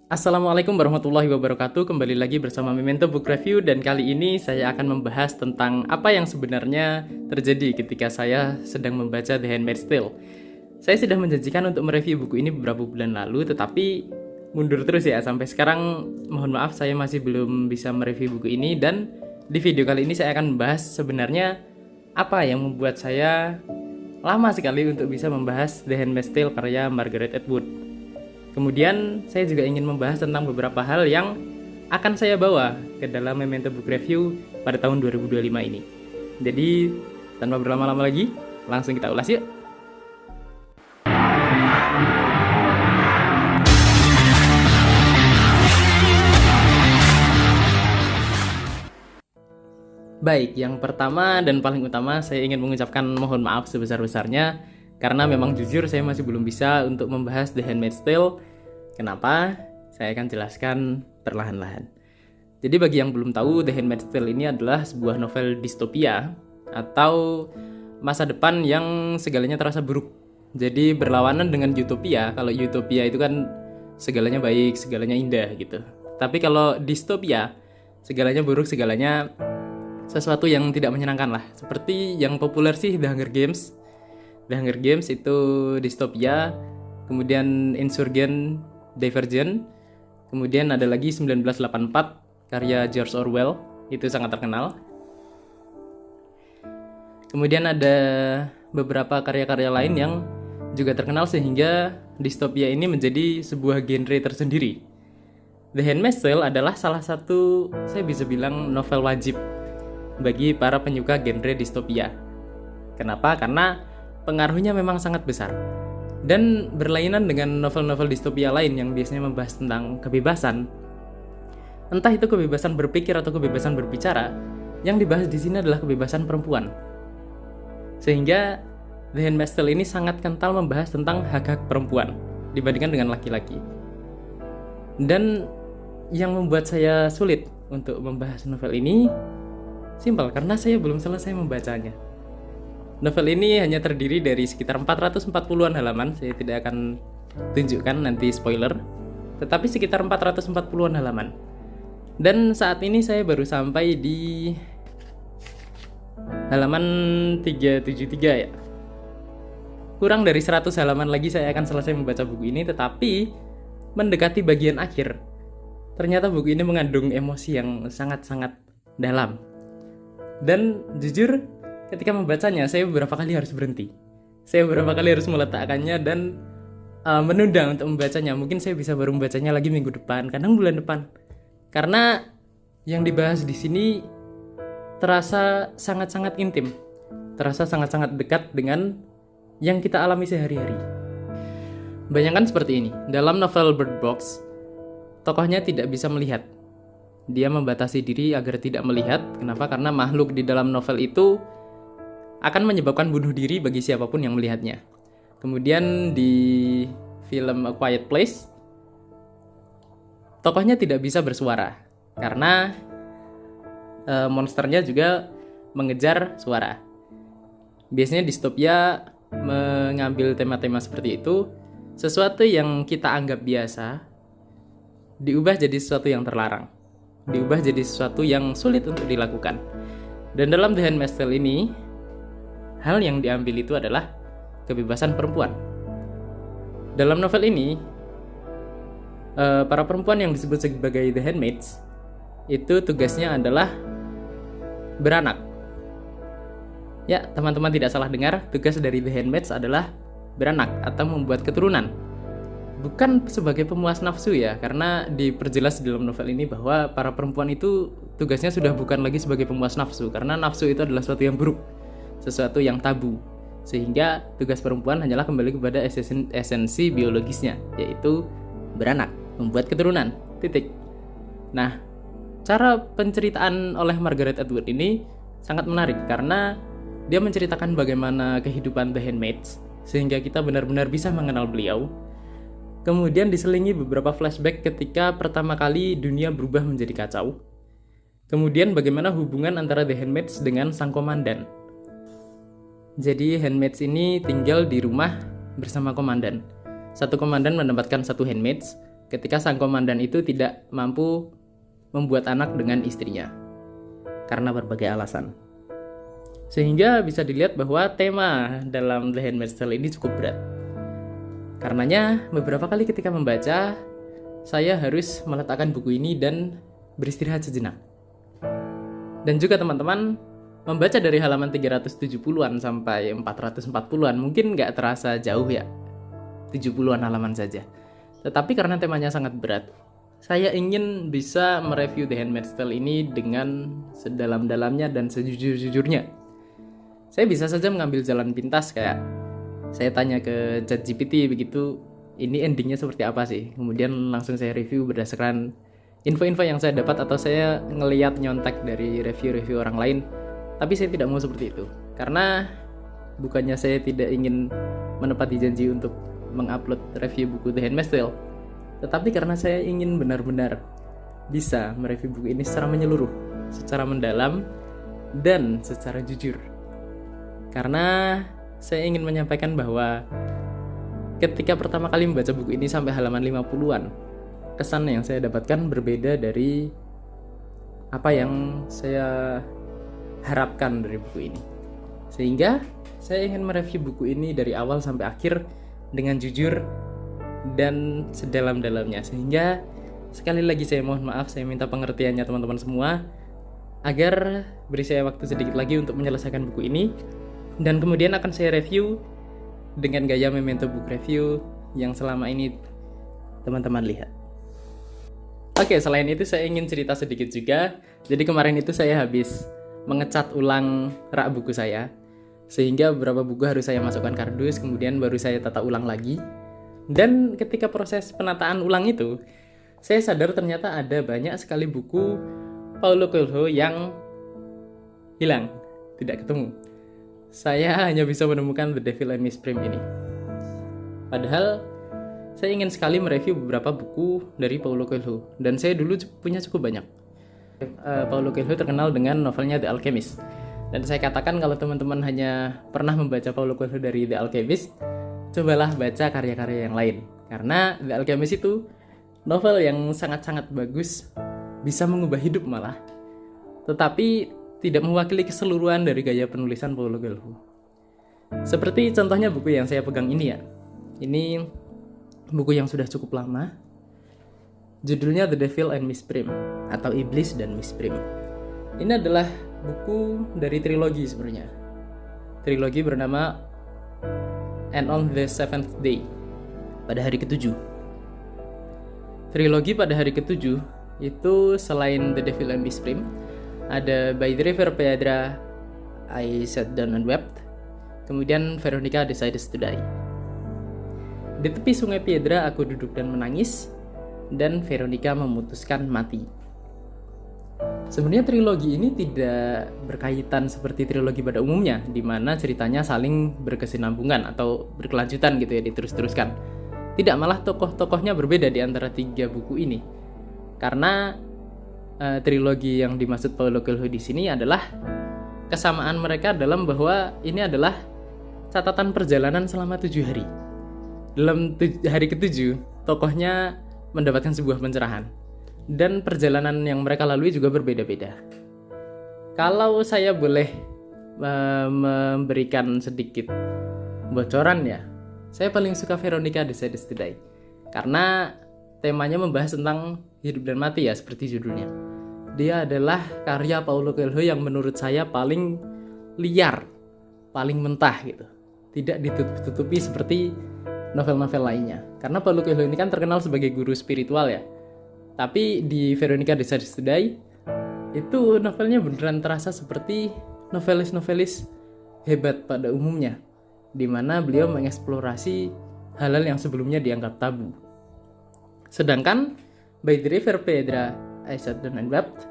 Assalamualaikum warahmatullahi wabarakatuh. Kembali lagi bersama Memento Book Review, dan kali ini saya akan membahas tentang apa yang sebenarnya terjadi ketika saya sedang membaca The Handmaid's Tale. Saya sudah menjanjikan untuk mereview buku ini beberapa bulan lalu, tetapi mundur terus ya. Sampai sekarang mohon maaf saya masih belum bisa mereview buku ini, dan di video kali ini saya akan membahas sebenarnya apa yang membuat saya lama sekali untuk bisa membahas The Handmaid's Tale karya Margaret Atwood. Kemudian saya juga ingin membahas tentang beberapa hal yang akan saya bawa ke dalam Memento Book Review pada tahun 2025 ini. Jadi tanpa berlama-lama lagi, langsung kita ulas yuk. Baik, yang pertama dan paling utama saya ingin mengucapkan mohon maaf sebesar-besarnya karena memang jujur saya masih belum bisa untuk membahas The Handmaid's Tale. Kenapa? Saya akan jelaskan perlahan-lahan. Jadi bagi yang belum tahu, The Handmaid's Tale ini adalah sebuah novel distopia atau masa depan yang segalanya terasa buruk. Jadi berlawanan dengan utopia. Kalau utopia itu kan segalanya baik, segalanya indah gitu. Tapi kalau distopia, segalanya buruk, segalanya sesuatu yang tidak menyenangkan lah. Seperti yang populer sih The Hunger Games. The Hunger Games itu distopia, kemudian Insurgent, Divergent, kemudian ada lagi 1984 karya George Orwell, itu sangat terkenal. Kemudian ada beberapa karya-karya lain yang juga terkenal sehingga distopia ini menjadi sebuah genre tersendiri. The Handmaid's Tale adalah salah satu, saya bisa bilang, novel wajib bagi para penyuka genre distopia. Kenapa? Karena pengaruhnya memang sangat besar. Dan berlainan dengan novel-novel distopia lain yang biasanya membahas tentang kebebasan. Entah itu kebebasan berpikir atau kebebasan berbicara, yang dibahas di sini adalah kebebasan perempuan. Sehingga The Handmaid's Tale ini sangat kental membahas tentang hak-hak perempuan dibandingkan dengan laki-laki. Dan yang membuat saya sulit untuk membahas novel ini simpel karena saya belum selesai membacanya. Novel ini hanya terdiri dari sekitar 440-an halaman, saya tidak akan tunjukkan nanti spoiler, tetapi sekitar 440-an halaman. Dan saat ini saya baru sampai di halaman 373 ya. Kurang dari 100 halaman lagi saya akan selesai membaca buku ini, tetapi mendekati bagian akhir, ternyata buku ini mengandung emosi yang sangat-sangat dalam. Dan jujur, ketika membacanya, saya beberapa kali harus berhenti. Saya beberapa kali harus meletakkannya dan menunda untuk membacanya. Mungkin saya bisa baru membacanya lagi minggu depan, kadang bulan depan. Karena yang dibahas di sini terasa sangat-sangat intim. Terasa sangat-sangat dekat dengan yang kita alami sehari-hari. Bayangkan seperti ini. Dalam novel Bird Box, tokohnya tidak bisa melihat. Dia membatasi diri agar tidak melihat. Kenapa? Karena makhluk di dalam novel itu akan menyebabkan bunuh diri bagi siapapun yang melihatnya. Kemudian di film A Quiet Place, tokohnya tidak bisa bersuara karena monsternya juga mengejar suara. Biasanya distopia mengambil tema-tema seperti itu, sesuatu yang kita anggap biasa diubah jadi sesuatu yang terlarang, diubah jadi sesuatu yang sulit untuk dilakukan. Dan dalam The Handmaid's Tale ini, hal yang diambil itu adalah kebebasan perempuan. Dalam novel ini, para perempuan yang disebut sebagai The Handmaids itu tugasnya adalah beranak. Ya, teman-teman tidak salah dengar, tugas dari The Handmaids adalah beranak atau membuat keturunan. Bukan sebagai pemuas nafsu ya, karena diperjelas di dalam novel ini bahwa para perempuan itu tugasnya sudah bukan lagi sebagai pemuas nafsu, karena nafsu itu adalah sesuatu yang buruk, sesuatu yang tabu, sehingga tugas perempuan hanyalah kembali kepada esensi biologisnya, yaitu beranak, membuat keturunan, titik. Nah, cara penceritaan oleh Margaret Atwood ini sangat menarik karena dia menceritakan bagaimana kehidupan The Handmaids sehingga kita benar-benar bisa mengenal beliau. Kemudian diselingi beberapa flashback ketika pertama kali dunia berubah menjadi kacau. Kemudian bagaimana hubungan antara The Handmaids dengan sang komandan. Jadi handmaids ini tinggal di rumah bersama komandan. Satu komandan menempatkan satu handmaids, ketika sang komandan itu tidak mampu membuat anak dengan istrinya karena berbagai alasan. Sehingga bisa dilihat bahwa tema dalam The Handmaid's Tale ini cukup berat. Karenanya beberapa kali ketika membaca, saya harus meletakkan buku ini dan beristirahat sejenak. Dan juga teman-teman, membaca dari halaman 370-an sampai 440-an mungkin nggak terasa jauh ya, 70-an halaman saja. Tetapi karena temanya sangat berat, saya ingin bisa mereview The Handmaid's Tale ini dengan sedalam-dalamnya dan sejujur-jujurnya. Saya bisa saja mengambil jalan pintas, kayak saya tanya ke ChatGPT begitu, ini endingnya seperti apa sih? Kemudian langsung saya review berdasarkan info-info yang saya dapat, atau saya ngeliat nyontek dari review-review orang lain. Tapi saya tidak mau seperti itu, karena bukannya saya tidak ingin menepati janji untuk mengupload review buku The Handmaid's Tale, tetapi karena saya ingin benar-benar bisa mereview buku ini secara menyeluruh, secara mendalam, dan secara jujur. Karena saya ingin menyampaikan bahwa ketika pertama kali membaca buku ini sampai halaman 50-an, kesan yang saya dapatkan berbeda dari apa yang saya harapkan dari buku ini. Sehingga saya ingin mereview buku ini dari awal sampai akhir dengan jujur dan sedalam-dalamnya. Sehingga sekali lagi saya mohon maaf, saya minta pengertiannya teman-teman semua, agar beri saya waktu sedikit lagi untuk menyelesaikan buku ini, dan kemudian akan saya review dengan gaya memento book review yang selama ini teman-teman lihat. Oke, selain itu saya ingin cerita sedikit juga. Jadi kemarin itu saya habis mengecat ulang rak buku saya, sehingga beberapa buku harus saya masukkan kardus, kemudian baru saya tata ulang lagi. Dan ketika proses penataan ulang itu, saya sadar ternyata ada banyak sekali buku Paulo Coelho yang hilang, tidak ketemu. Saya hanya bisa menemukan The Devil and Miss Prim ini. Padahal saya ingin sekali mereview beberapa buku dari Paulo Coelho, dan saya dulu punya cukup banyak. Paulo Coelho terkenal dengan novelnya The Alchemist. Dan saya katakan kalau teman-teman hanya pernah membaca Paulo Coelho dari The Alchemist, cobalah baca karya-karya yang lain. Karena The Alchemist itu novel yang sangat-sangat bagus, bisa mengubah hidup malah. Tetapi tidak mewakili keseluruhan dari gaya penulisan Paulo Coelho. Seperti contohnya buku yang saya pegang ini ya. Ini buku yang sudah cukup lama. Judulnya The Devil and Miss Prim, atau Iblis dan Miss Prim. Ini adalah buku dari trilogi sebenarnya. Trilogi bernama And on the Seventh Day, pada hari ke-7. Trilogi pada hari ke-7 itu selain The Devil and Miss Prim, ada By the River Piedra, I Sat Down and Wept, kemudian Veronica Decides to Die. Di tepi sungai Piedra aku duduk dan menangis, dan Veronica memutuskan mati. Sebenarnya trilogi ini tidak berkaitan seperti trilogi pada umumnya, di mana ceritanya saling berkesinambungan atau berkelanjutan gitu ya, diterus-teruskan. Tidak, malah tokoh-tokohnya berbeda di antara 3 buku ini. Karena trilogi yang dimaksud Paulo Coelho di sini adalah kesamaan mereka dalam bahwa ini adalah catatan perjalanan selama 7 hari. Dalam hari ke-7, tokohnya mendapatkan sebuah pencerahan. Dan perjalanan yang mereka lalui juga berbeda-beda. Kalau saya boleh memberikan sedikit bocoran ya, saya paling suka Veronica Decides to Die. Karena temanya membahas tentang hidup dan mati ya, seperti judulnya. Dia adalah karya Paulo Coelho yang menurut saya paling liar, paling mentah gitu. Tidak ditutupi seperti novel-novel lainnya. Karena Paulo Coelho ini kan terkenal sebagai guru spiritual ya. Tapi di Veronica Decides to Die, itu novelnya beneran terasa seperti novelis-novelis hebat pada umumnya, di mana beliau mengeksplorasi hal-hal yang sebelumnya dianggap tabu. Sedangkan By the River Piedra, I Sat Down and Wept,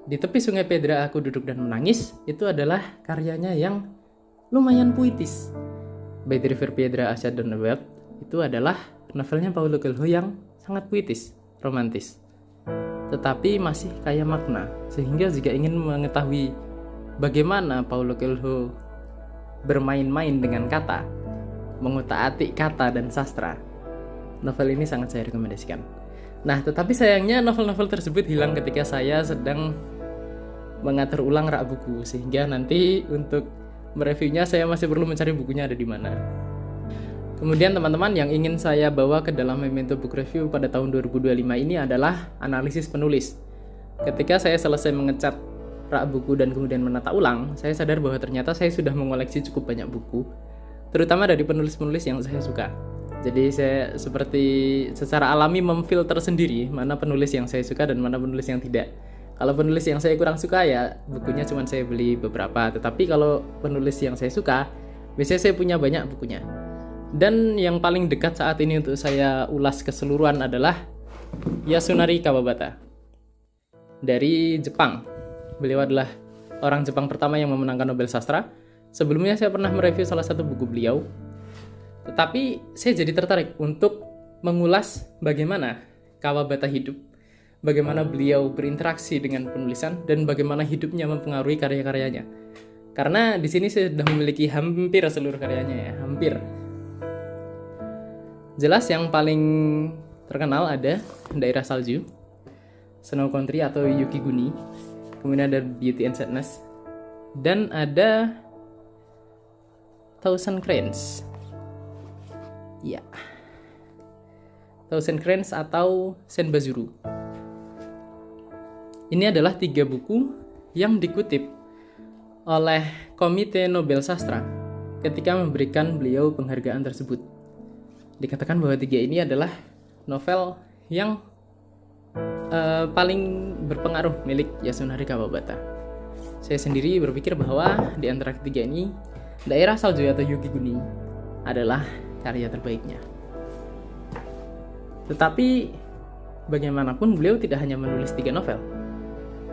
di tepi sungai Piedra aku duduk dan menangis, itu adalah karyanya yang lumayan puitis. By the River Piedra, I Sat Down and Wept itu adalah novelnya Paulo Coelho yang sangat puitis, romantis, tetapi masih kaya makna. Sehingga jika ingin mengetahui bagaimana Paulo Coelho bermain-main dengan kata, mengutak-atik kata dan sastra, Novel ini sangat saya rekomendasikan. Nah, tetapi sayangnya novel-novel tersebut hilang ketika saya sedang mengatur ulang rak buku, sehingga nanti untuk mereviewnya saya masih perlu mencari bukunya ada di mana. Kemudian teman-teman, yang ingin saya bawa ke dalam Memento Book Review pada tahun 2025 ini adalah analisis penulis. Ketika saya selesai mengecat rak buku dan kemudian menata ulang, saya sadar bahwa ternyata saya sudah mengoleksi cukup banyak buku, terutama dari penulis-penulis yang saya suka. Jadi saya seperti secara alami memfilter sendiri mana penulis yang saya suka dan mana penulis yang tidak. Kalau penulis yang saya kurang suka ya bukunya cuma saya beli beberapa. Tetapi kalau penulis yang saya suka, biasanya saya punya banyak bukunya. Dan yang paling dekat saat ini untuk saya ulas keseluruhan adalah Yasunari Kawabata dari Jepang. Beliau adalah orang Jepang pertama yang memenangkan Nobel Sastra. Sebelumnya saya pernah mereview salah satu buku beliau. Tetapi saya jadi tertarik untuk mengulas bagaimana Kawabata hidup, bagaimana beliau berinteraksi dengan penulisan, dan bagaimana hidupnya mempengaruhi karya-karyanya. Karena di sini saya sudah memiliki hampir seluruh karyanya ya, hampir. Jelas yang paling terkenal ada Daerah Salju, Snow Country atau Yukiguni, kemudian ada Beauty and Sadness, dan ada Thousand Cranes. Ya, Thousand Cranes atau Senbazuru. Ini adalah 3 buku yang dikutip oleh Komite Nobel Sastra ketika memberikan beliau penghargaan tersebut. Dikatakan bahwa 3 ini adalah novel yang paling berpengaruh milik Yasunari Kawabata. Saya sendiri berpikir bahwa di antara ketiga ini, Daerah Salju atau Yukiguni adalah karya terbaiknya. Tetapi bagaimanapun beliau tidak hanya menulis 3 novel.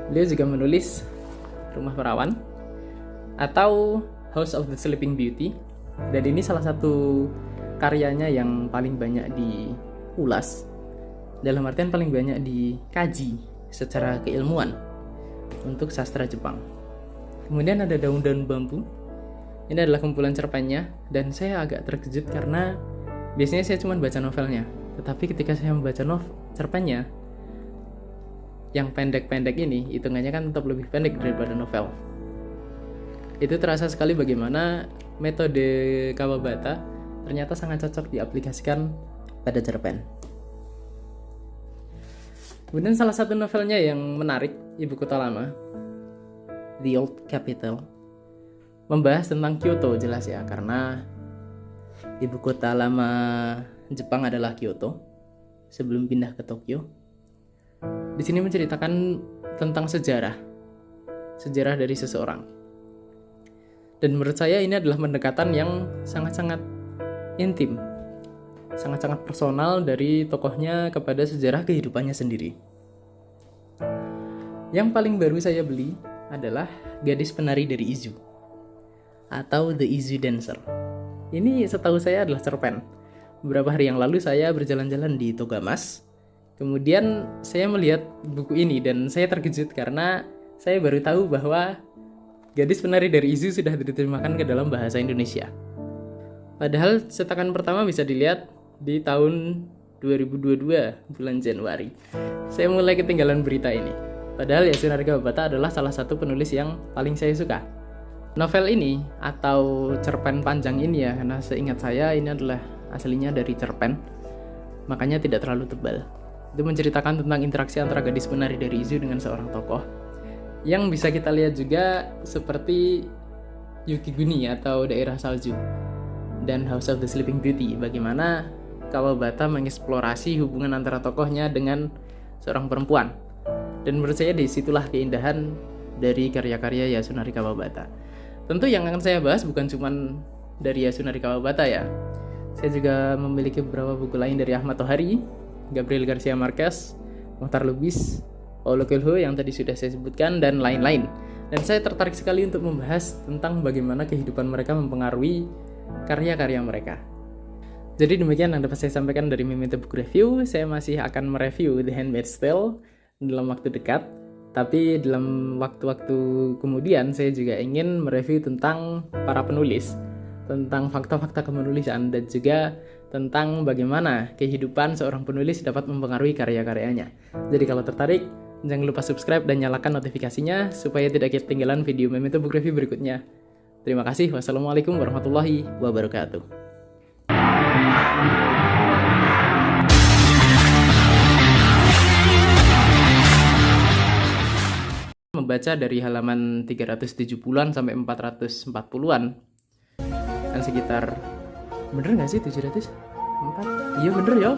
Beliau juga menulis Rumah Perawan atau House of the Sleeping Beauty, dan ini salah satu karyanya yang paling banyak diulas, dalam artian paling banyak dikaji secara keilmuan untuk sastra Jepang. Kemudian ada Daun-daun Bambu. Ini adalah kumpulan cerpennya, dan saya agak terkejut karena biasanya saya cuma baca novelnya. Tetapi ketika saya membaca cerpennya, yang pendek-pendek ini, hitungannya kan tetap lebih pendek daripada novel. Itu terasa sekali bagaimana metode Kawabata ternyata sangat cocok diaplikasikan pada cerpen. Kemudian salah satu novelnya yang menarik, Ibu Kota Lama, The Old Capital, membahas tentang Kyoto, jelas ya, karena ibu kota lama Jepang adalah Kyoto sebelum pindah ke Tokyo. Di sini menceritakan tentang sejarah dari seseorang. Dan menurut saya ini adalah pendekatan yang sangat-sangat intim, sangat-sangat personal dari tokohnya kepada sejarah kehidupannya sendiri. Yang paling baru saya beli adalah Gadis Penari dari Izu atau The Izu Dancer. Ini setahu saya adalah cerpen. Beberapa hari yang lalu saya berjalan-jalan di Togamas. Kemudian saya melihat buku ini dan saya terkejut karena saya baru tahu bahwa Gadis Penari dari Izu sudah diterjemahkan ke dalam bahasa Indonesia. Padahal cetakan pertama bisa dilihat di tahun 2022 bulan Januari. Saya mulai ketinggalan berita ini. Padahal Yasunari Kawabata adalah salah satu penulis yang paling saya suka. Novel ini atau cerpen panjang ini ya, karena seingat saya ini adalah aslinya dari cerpen, makanya tidak terlalu tebal. Itu menceritakan tentang interaksi antara gadis penari dari Izu dengan seorang tokoh yang bisa kita lihat juga seperti Yukiguni atau Daerah Salju dan House of the Sleeping Beauty, bagaimana Kawabata mengeksplorasi hubungan antara tokohnya dengan seorang perempuan. Dan menurut saya disitulah keindahan dari karya-karya Yasunari Kawabata. Tentu yang akan saya bahas bukan cuma dari Yasunari Kawabata ya. Saya juga memiliki beberapa buku lain dari Ahmad Tohari, Gabriel Garcia Marquez, Mohtar Lubis, Paulo Coelho yang tadi sudah saya sebutkan, dan lain-lain. Dan saya tertarik sekali untuk membahas tentang bagaimana kehidupan mereka mempengaruhi karya-karya mereka. Jadi demikian yang dapat saya sampaikan dari Memento Book Review. Saya masih akan mereview The Handmaid's Tale dalam waktu dekat. Tapi dalam waktu-waktu kemudian saya juga ingin mereview tentang para penulis, tentang fakta-fakta kepenulisan, dan juga tentang bagaimana kehidupan seorang penulis dapat mempengaruhi karya-karyanya. Jadi kalau tertarik, jangan lupa subscribe dan nyalakan notifikasinya supaya tidak ketinggalan video Memento Book Review berikutnya. Terima kasih. Wassalamualaikum warahmatullahi wabarakatuh. Membaca dari halaman 370-an sampai 440-an. Kan sekitar, bener nggak sih 700? 4? Iya bener ya.